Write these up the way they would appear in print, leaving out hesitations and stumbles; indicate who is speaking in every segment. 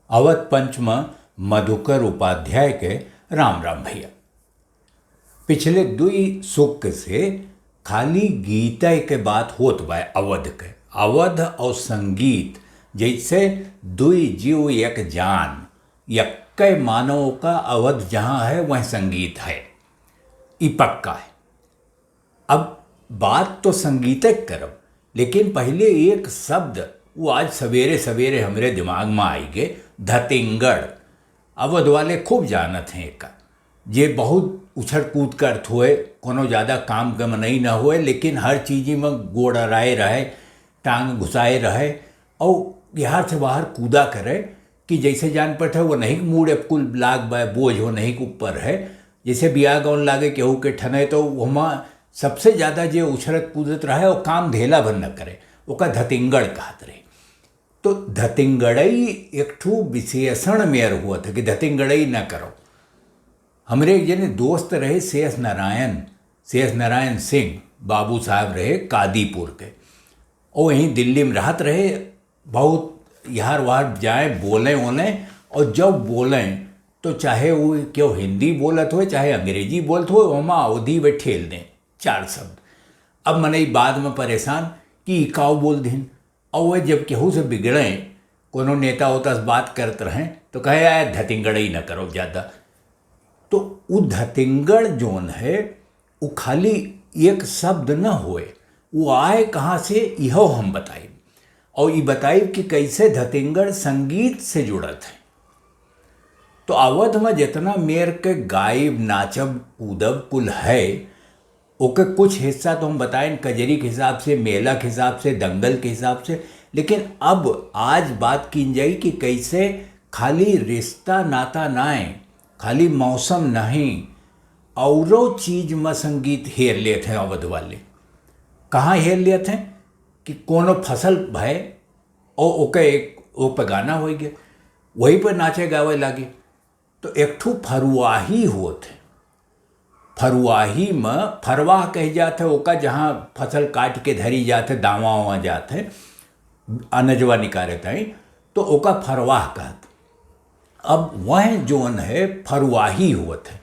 Speaker 1: अवध पंच में मधुकर उपाध्याय के राम राम भैया। पिछले दुई सुख से खाली गीता के बात होत बा। अवध और संगीत जैसे दुई जीव एक जान, यक्क मानव का अवध जहाँ है वह संगीत है, ई पक्का है। अब बात तो संगीत करब, लेकिन पहले एक शब्द वो आज सवेरे सवेरे हमरे दिमाग में आई गए, धतिंगड़। अवध वाले खूब जानत हैं एक जे बहुत उछल कूद कर अर्थ हुए, कोनो ज़्यादा काम कम नहीं न हुए, लेकिन हर चीज़ में गोड़ अड़ाए रहे, टांग घुसाए रहे और यहाँ से बाहर कूदा करे कि जैसे जान पर था वो नहीं मूड कुल लाग बा बोझ हो नहीं के ऊपर है। जैसे बिया गौन लागे केहू के ठने तो वहाँ सबसे ज़्यादा जो उछलत कूदत रहे वो काम धेला भर न करे, ओका धतिंगड़ कहत रहे। तो धतिंगड़ई एक ठू विशेषण मेयर हुआ था कि धतिंगड़ई न करो। हमरे एक जने दोस्त रहे शेष नारायण सिंह बाबू साहब रहे कादीपुर के, और वहीं दिल्ली में रहत रहे। बहुत यार वार जाए बोलें वोलें, और जब बोलें तो चाहे वो क्यों हिंदी बोलत हो चाहे अंग्रेजी बोलत हो, वहाँ अवधि वे ठेल दें चार शब्द। अब मने बाद में परेशान कि काव बोल दिन, और वह जब केहू से बिगड़ें, कोनो नेता होता से बात करते रहें तो कहे यार धतिंगड़ई न करो ज़्यादा। तो वो धतिंगड़ जोन है वो खाली एक शब्द न होए, वो आए कहाँ से यह हम बताइब, और ये बताइब कि कैसे धतिंगड़ संगीत से जुड़त है। तो अवध में जितना मेर के गायब नाचब कूदब कुल है, ओके कुछ हिस्सा तो हम बताएं कजरी के हिसाब से, मेला के हिसाब से, दंगल के हिसाब से। लेकिन अब आज बात की जाए कि कैसे खाली रिश्ता नाता नाए, खाली मौसम नहीं, औरों चीज में संगीत हेर लेते हैं अवध वाले। कहाँ हेर लेते हैं कि कोनो फसल भय और ओके ओ पे गाना हो गया, वहीं पर नाचे गावे लगे। तो एक ठू फरुआही होते, फरुआही में फरवाह कही जाते ओका, जहाँ फसल काट के धरी जाते, दावा वाँ जाते, अनजवा निकाले ताई, तो ओका फरवाह कहते। अब वह जोन है फरुआही होत है,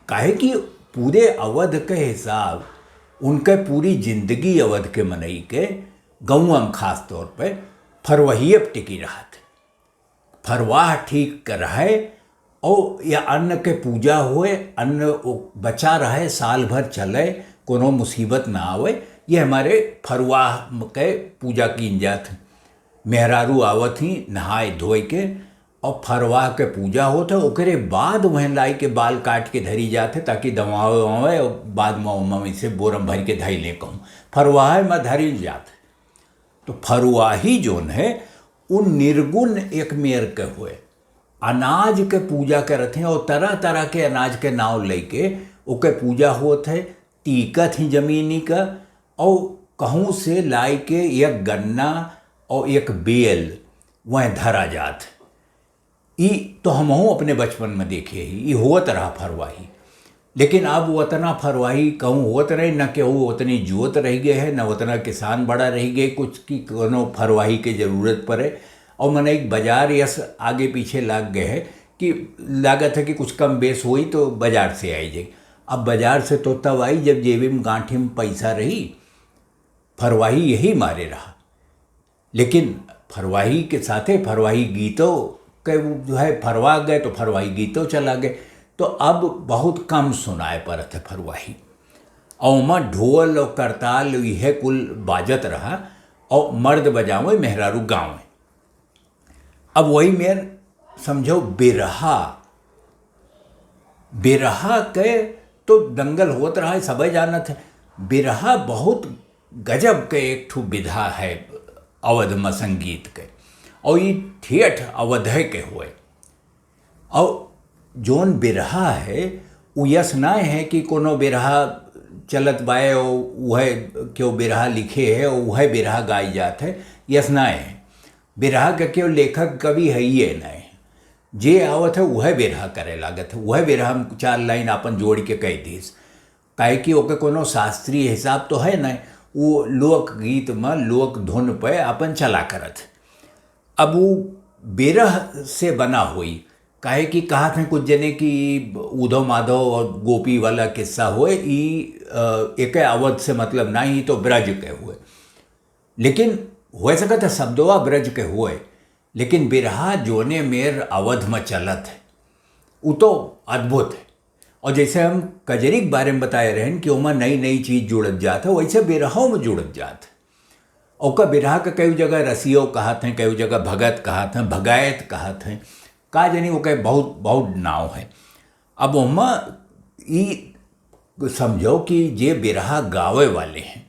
Speaker 1: काहे कि पूरे अवध के हिसाब उनके पूरी जिंदगी अवध के मनई के गौवा में खास तौर पे फरवहिए टिकी रहत। फरवाह ठीक कर रहे और या अन्न के पूजा हुए, अन्न बचा रहे, साल भर चले, कोनो मुसीबत ना आवे, ये हमारे फरवाह के पूजा की जात। मेहरारू आवत ही नहाए धोए के और फरवाह के पूजा होते, ओकरे बाद वह लाई के बाल काट के धरी जाते ताकि दवावे ववावे, और बाद में से बोरम भर के धई ले कहूँ फरवाह में धरी जाते। तो फरुआही जोन है उन निर्गुण एक मेर के हुए, अनाज के पूजा करते हैं, और तरह तरह के अनाज के नाव लेके ओके पूजा होते है। टीकत ही जमीनी का, और कहूँ से लाई के एक गन्ना और एक बेल वह धरा जात। ई तो हमहू अपने बचपन में देखे ही, ये होत रहा फरवाही। लेकिन अब उतना फरवाही कहूँ होत रहे न, केहू उतनी जोत रह गए है न, उतना किसान बड़ा रह गए कुछ की कोनो फरवाही के ज़रूरत पड़े। और मैंने एक बाजार यस आगे पीछे लाग गए है कि लागत है कि कुछ कम बेस हुई तो बाजार से आई जाए। अब बाजार से तो तब आई जब जेबी में गांठी में पैसा रही, फरवाही यही मारे रहा। लेकिन फरवाही के साथे फरवाही गीतों के जो है, फरवा गए तो फरवाही गीतों चला गए, तो अब बहुत कम सुनाए पड़त है फरवाही। और वहाँ ढोल और करताल यह कुल बाजत रहा, और मर्द बजावे मेहरारू गाँव। अब वही मेर समझो बिरहा के तो दंगल होत रहा है, सब जानत है। बिरहा बहुत गजब के एक ठू विधा है अवध में संगीत के, और ये ठेठ अवध के हुए। और जोन बिरहा है वो यस ना है कि कोनो बिरहा चलत बाए और वह क्यों बिरहा लिखे है और वह बिरहा गाई जात है, यस ना है। बिरहा का क्यों लेखक कवि है ये नहीं, जे आवत है वह बिरहा करे लागत है, वह बिरहा हम चार लाइन अपन जोड़ के कह दीस। काहे कि ओके कोनो शास्त्रीय हिसाब तो है नहीं, वो लोकगीत में लोक धुन पे अपन चला करत। अब वो बेरह से बना हुई। काहे कि कहा थे कुछ जने कि उद्धव माधव और गोपी वाला किस्सा हुए, एक अवध से मतलब ना ही तो ब्रज के हुए, लेकिन हो सकता शब्दवा ब्रज के हुए, लेकिन बिरहा जोने मेर अवध में चलत है वो तो अद्भुत है। और जैसे हम कजरी के बारे में बताए रहे कि ओमा नई नई चीज़ जुड़त जात है, वैसे बिरहों में जुड़त जात है। और बिरहा का कई जगह रसियो कहत हैं, कई जगह भगत कहत हैं, भगायत कहत हैं, का जानी वो कई बहुत बहुत नाव है। अब ओमा ये समझो कि जे बिरहा गावे वाले हैं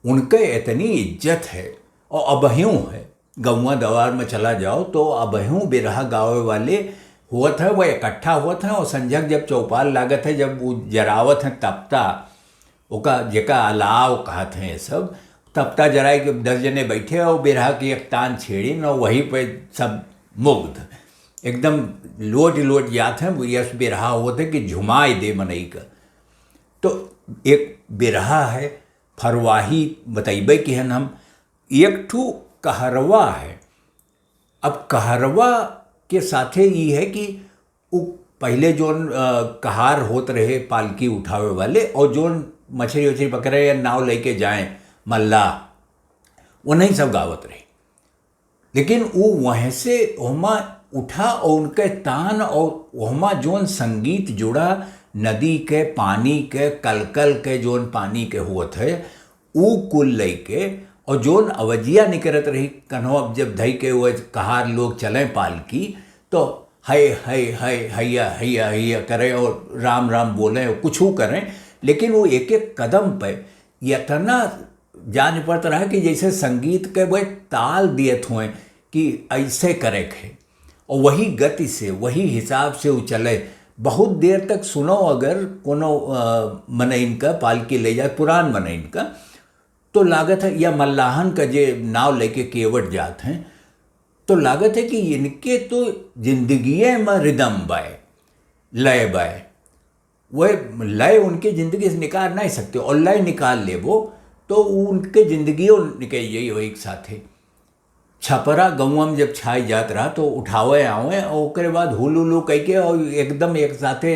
Speaker 1: उनके इतनी इज्जत है, और अबह्यों है। गौवा दवार में चला जाओ तो अबह्यों बिरहा गावे वाले हुआ वह इकट्ठा हुआ था, और संजक जब चौपाल लागत है, जब वो जरावत है तपता ओका जेका अलाव कहते हैं, ये सब तपता जराए के 10 जने बैठे और बिरहा की एक तान छेड़ी न, वहीं पे सब मुग्ध एकदम लोट लोट जाते हैं। यश बिरहा होते कि झुमाई दे मनई का। तो एक बिरहा है फरवाही बतैबे कि हन हम, एक ठू कहरवा है। अब कहरवा के साथे ये है कि वो पहले जोन कहार होत रहे पालकी उठावे वाले, और जोन मछली उछली पकड़े या नाव लेके जाएं मल्ला, वो नहीं सब गावत रहे। लेकिन वो वहाँ से वहाँ उठा और उनके तान और वहाँ जोन संगीत जुड़ा नदी के पानी के कलकल के जोन पानी के हुआ थे वो कुल लेके, और जोन अवजिया निकलत रही कन्हो जब धई के वो कहार लोग चलें पालकी तो है हैया हैया हैया करें और राम राम बोलें और कुछ करें, लेकिन वो एक एक कदम पे इतना जान पड़ता रहा कि जैसे संगीत के वो ताल दिए हुए कि ऐसे करे खे, और वही गति से वही हिसाब से वो चले। बहुत देर तक सुनो अगर कोनो मनइन का पालकी ले जाए पुरान मनइन का, तो लागत है या मल्लाहन का जे नाव लेके केवट जाते हैं, तो लागत है कि इनके तो जिंदगी में रिदम बाय लय बाय, वह लय उनके ज़िंदगी से निकाल नहीं सकते, और लय निकाल ले वो तो उनके जिंदगियों निकल जाइए वही एक साथ। छपरा गौवा में जब छाई जात रहा तो उठावे आवे, और उसके बाद हुलू लू कह के और एकदम एक साथे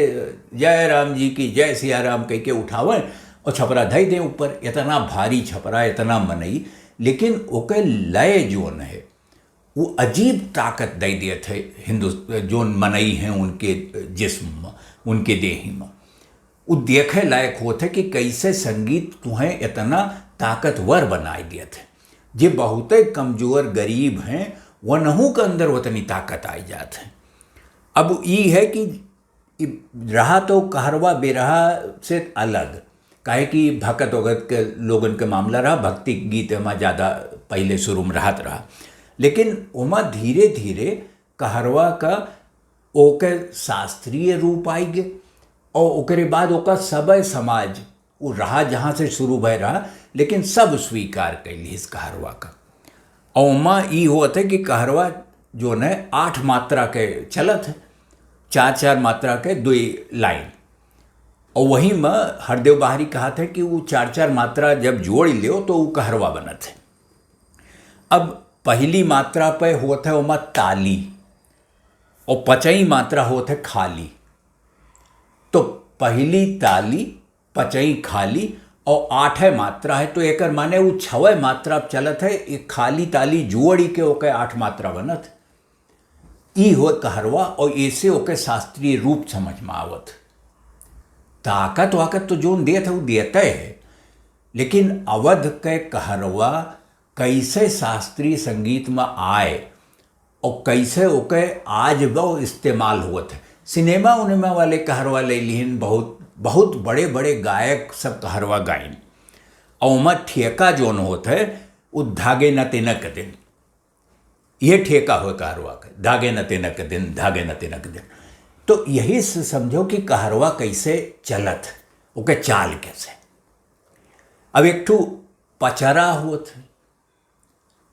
Speaker 1: जय राम जी की जय सिया राम कह के उठावे और छपरा धई दें ऊपर। इतना भारी छपरा, इतना मनई, लेकिन ओके लय जोन है वो अजीब ताकत दे दिए थे जोन मनई हैं उनके जिस्म में, उनके देही में। वो देखे लायक होते कि कैसे संगीत तुम्हें इतना ताकतवर बनाए दिए थे। जे बहुत कमज़ोर गरीब हैं वनहू के अंदर उतनी ताकत आई जात है। अब ये है कि रहा तो कहरवा बेरहा से अलग, काहे कि भगत वगत के लोगन के मामला रहा, भक्ति गीत में ज़्यादा पहले शुरू में रहत रहा, लेकिन वहाँ धीरे धीरे कहरवा का ओके शास्त्रीय रूप आई गए, और ओकरे बाद ओका सब समाज वो रहा जहाँ से शुरू भय रहा, लेकिन सब स्वीकार कैली इस कहरवा का। और वहाँ ये हुआ था कि कहरवा जो न 8 मात्रा के चलत है, 4-4 मात्रा के 2 लाइन, और वहीं में हरदेव बाहरी कहा था कि वो 4-4 मात्रा जब जोड़ लियो तो वो कहरवा बनत है। अब पहली मात्रा पे होता है वहाँ ताली, और 5वीं मात्रा होता है खाली। तो पहली ताली 5वीं खाली और 8 मात्रा है, तो एक माने वो 6 मात्रा चलत है, एक खाली ताली जोड़ी के ओके 8 मात्रा बनत ई हो कहरवा। और ऐसे ओके शास्त्रीय रूप समझ में आवत। ताकत वाकत तो जोन देत है वो देता है, लेकिन अवध के कहरवा कैसे शास्त्रीय संगीत में आए और कैसे ओके आज वो इस्तेमाल हुआ है। सिनेमा उनेमा वाले कहरवा ले लिहन, बहुत बहुत बड़े बड़े गायक सब कहरवा गाइन, और वहाँ ठेका जोन होता है वो धागे न तिनक दिन, ये ठेका हो कहरवा का, धागे न तिनक दिन, धागे न तिनक दिन। तो यही से समझो कि कहरवा कैसे चलत, ओके चाल कैसे। अब एक ठू पचरा होत है,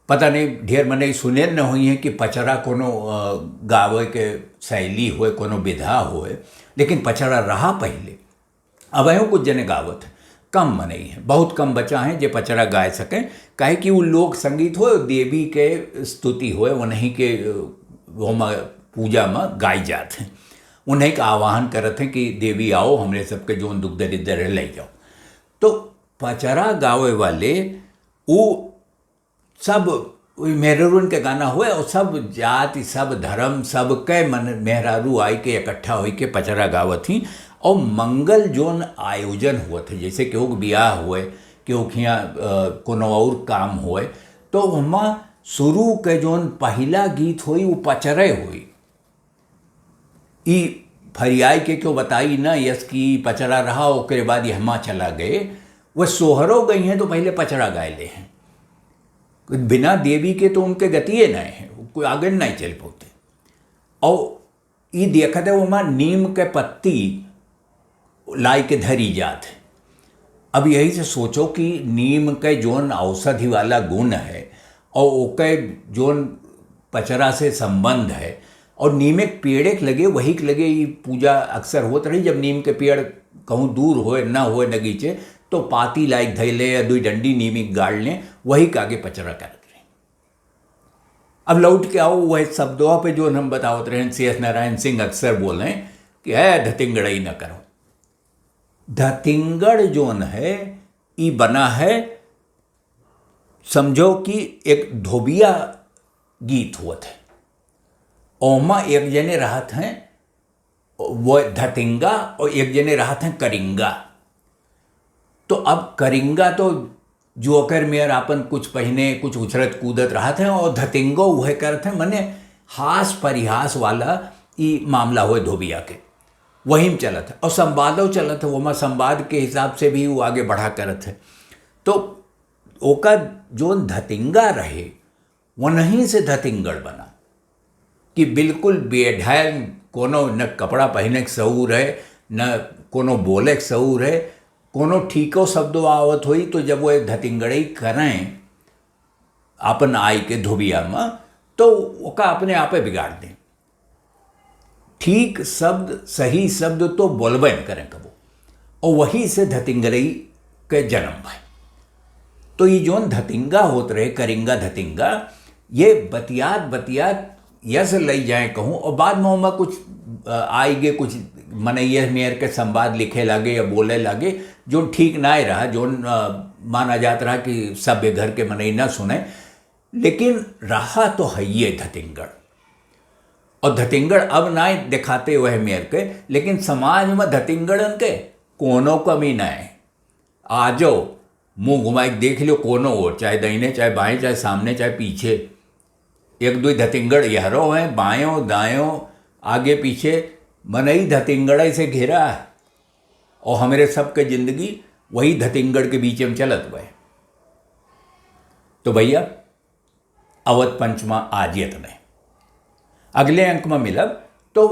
Speaker 1: पता नहीं ढेर मने सुने न हुई है कि पचरा कोनो गावे के शैली होए, कोनो विधा होए, लेकिन पचरा रहा पहले। अब यूँ कुछ जने गावत है। कम मनई हैं, बहुत कम बचा हैं जे पचरा गाय सकें, काहे कि वो लोक संगीत हो, देवी के स्तुति हो, उन्हीं के वो पूजा में गाई जाते हैं, उन्हीं का आह्वान करते हैं कि देवी आओ हमरे सबके जोन दुख दरिद्र है ले जाओ। तो पचरा गावे वाले वो सब मेहरारून के गाना हुए और सब जाति सब धर्म सब के मन मेहरारू आई के इकट्ठा हो के पचरा गावत थी। और मंगल जोन आयोजन हुए थे, जैसे केहू के ब्याह हुए, केहू खिया कोनो और काम हुए, तो वहाँ शुरू के जोन पहला गीत हुई वो पचरे हुई। ई फरियाई के क्यों बताई ना यस की पचरा रहा, उसके बाद ये हमा चला गए, वह सोहरो गई हैं तो पहले पचरा गाए ले हैं। बिना देवी के तो उनके गतिये नहीं है, कोई आगे नहीं चल पाते। और ये देखते वो माँ नीम के पत्ती लाई के धरी जात है। अब यही से सोचो कि नीम के जोन औषधि वाला गुण है और ओके जोन पचरा से संबंध है, और नीम एक पेड़ के लगे वही के लगे ये पूजा अक्सर होत रही। जब नीम के पेड़ कहूँ दूर होए ना होए नगीचे तो पाती लाइक धैले या दुई डंडी नीमिक गाड़ लें, वही के आगे पचरा करत रहे। अब लौट के आओ वह शब्दों पे जो हम बतावत रहे, शेष नारायण सिंह अक्सर बोल रहे कि है धतिंगड़ई न करो। धतिंगड़ जोन है ये बना है, समझो कि एक धोबिया गीत हुआ थे, ओमा एक जने राहत हैं वो धतिंगा और एक जने राहत हैं करिंगा। तो अब करिंगा तो जोकर मेयर आपन कुछ पहने कुछ उछरत कूदत रहा थे, और धतिंगो वह करते हैं मने हास परिहास वाला ये मामला हुए धोबिया के, वही में चलत है। और संवादों चलत है, वो मैं संवाद के हिसाब से भी वो आगे बढ़ा करत है। तो ओका जो धतिंगा रहे वो नहीं से धतिंगड़ बना कि बिल्कुल बेढैल, कोनो न कपड़ा पहने के सहूर है न कोनो बोले के सहूर है, कोनो ठीको शब्दों आवत हुई तो जब वो धतिंगड़ई करें अपन आई के धोबिया में तो ओका अपने आपे बिगाड़ दें। ठीक शब्द सही शब्द तो बोलबे न करें कबो, और वही से धतिंगड़ई के जन्म भाई। तो ये जोन धतिंगा होत रहे करिंगा धतिंगा, ये बतियात बतियात यस लई जाए कहूँ, और बाद में मैं कुछ आएगे कुछ मनैया मेयर के संवाद लिखे लागे या बोले लागे जो ठीक ना रहा, जो माना जाता रहा कि सभ्य घर के मनई ना सुने, लेकिन रहा तो है ये धतिंगड़। और धतिंगड़ अब ना दिखाते वह मेयर के, लेकिन समाज में धतिंगड़न के कोनो कमी ना है। आ जाओ मुँह घुमाए देख लो कोनो और, चाहे दाहिने चाहे बाएं चाहे सामने चाहे पीछे, एक दो धतिंगड़ यहरो हैं, बायों दायों आगे पीछे, मनई धतिंगड़ से घिरा है। और हमारे सबके जिंदगी वही धतिंगड़ के बीच में चलत हुए। तो भैया अवध पंचमा आज इतने, अगले अंक में मिलब तो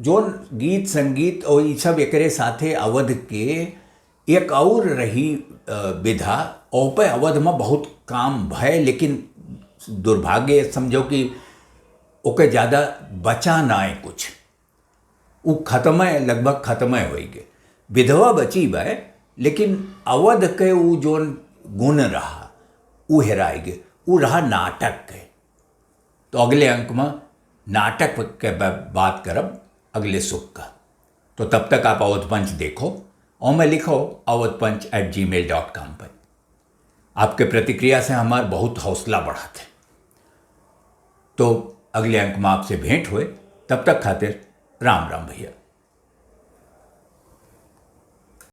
Speaker 1: जो गीत संगीत और ये सब एकरे साथे अवध के एक और रही विधा, और पे अवध में बहुत काम भय, लेकिन दुर्भाग्य समझो कि ओके ज़्यादा बचा ना है कुछ, वो खत्म है, लगभग खत्म है होइगे। विधवा बची बे, लेकिन अवध के वो जो गुण रहा वो हेराएगे, वो रहा नाटक के। तो अगले अंक में नाटक के बात करब अगले सुख का। तो तब तक आप अवध पंच देखो और मैं लिखो awadpanch@gmail.com पर। आपके प्रतिक्रिया से हमारा बहुत हौसला बढ़ा थे। तो अगले अंक में आपसे भेंट हुए, तब तक खातिर राम राम भैया।